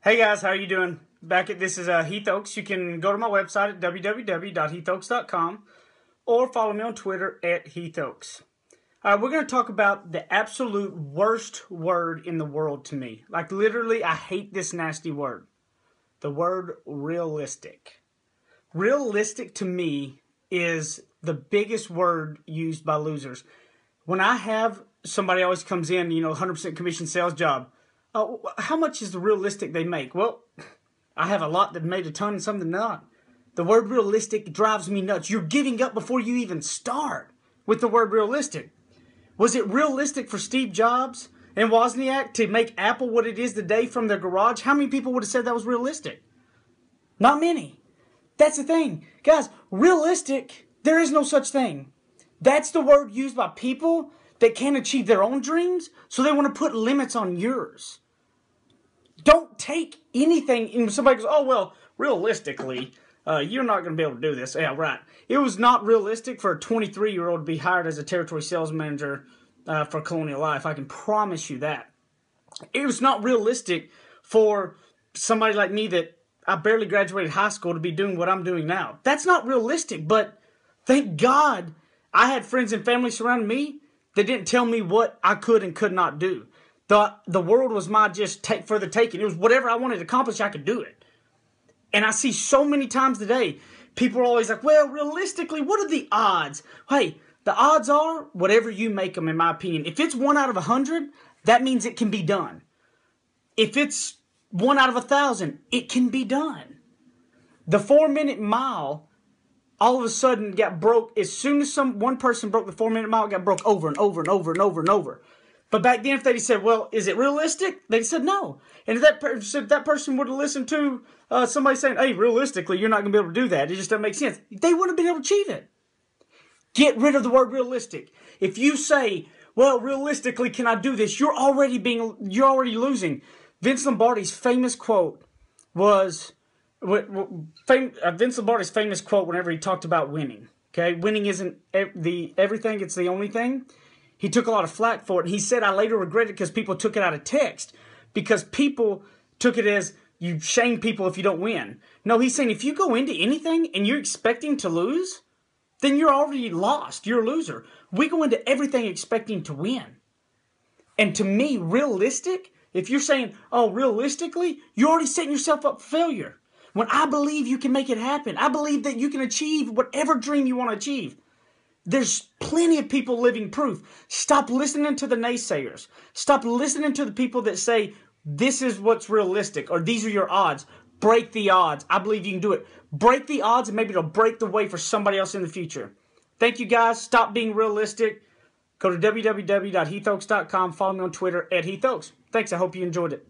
Hey guys, how are you doing? This is Heath Oaks. You can go to my website at www.heathoaks.com or follow me on Twitter at Heath Oaks. We're going to talk about the absolute worst word in the world to me. Like literally, I hate this nasty word. The word realistic. Realistic to me is the biggest word used by losers. When I have somebody always comes in, 100% commission sales job. How much is the realistic they make? Well, I have a lot that made a ton and some that not. The word realistic drives me nuts. You're giving up before you even start with the word realistic. Was it realistic for Steve Jobs and Wozniak to make Apple what it is today from their garage? How many people would have said that was realistic? Not many. That's the thing. Guys, realistic, there is no such thing. That's the word used by people that can't achieve their own dreams, so they want to put limits on yours. Don't take anything, and somebody goes, oh, well, realistically, you're not going to be able to do this. Yeah, right. It was not realistic for a 23-year-old to be hired as a territory sales manager for Colonial Life. I can promise you that. It was not realistic for somebody like me that I barely graduated high school to be doing what I'm doing now. That's not realistic, but thank God I had friends and family surrounding me that didn't tell me what I could and could not do. The world was my just take for the taking. It was whatever I wanted to accomplish, I could do it. And I see so many times today, people are always like, well, realistically, what are the odds? Hey, the odds are whatever you make them, in my opinion. If it's 1 out of 100, that means it can be done. If it's 1 out of 1,000, it can be done. The 4-minute mile all of a sudden got broke. As soon as one person broke the 4-minute mile, it got broke over and over and over and over and over. But back then, if they said, well, is it realistic? They said no. And if that person would have listened to somebody saying, hey, realistically, you're not going to be able to do that. It just doesn't make sense. They wouldn't have been able to achieve it. Get rid of the word realistic. If you say, well, realistically, can I do this? You're already losing. Vince Lombardi's famous quote was, Vince Lombardi's famous quote whenever he talked about winning. Okay, winning isn't everything, it's the only thing. He took a lot of flack for it. And he said, I later regret it because people took it out of text. Because people took it as you shame people if you don't win. No, he's saying if you go into anything and you're expecting to lose, then you're already lost. You're a loser. We go into everything expecting to win. And to me, realistic, if you're saying, oh, realistically, you're already setting yourself up for failure. When I believe you can make it happen, I believe that you can achieve whatever dream you want to achieve. There's plenty of people living proof. Stop listening to the naysayers. Stop listening to the people that say, this is what's realistic, or these are your odds. Break the odds. I believe you can do it. Break the odds, and maybe it'll break the way for somebody else in the future. Thank you, guys. Stop being realistic. Go to www.heathoaks.com. Follow me on Twitter at Heath Oaks. Thanks. I hope you enjoyed it.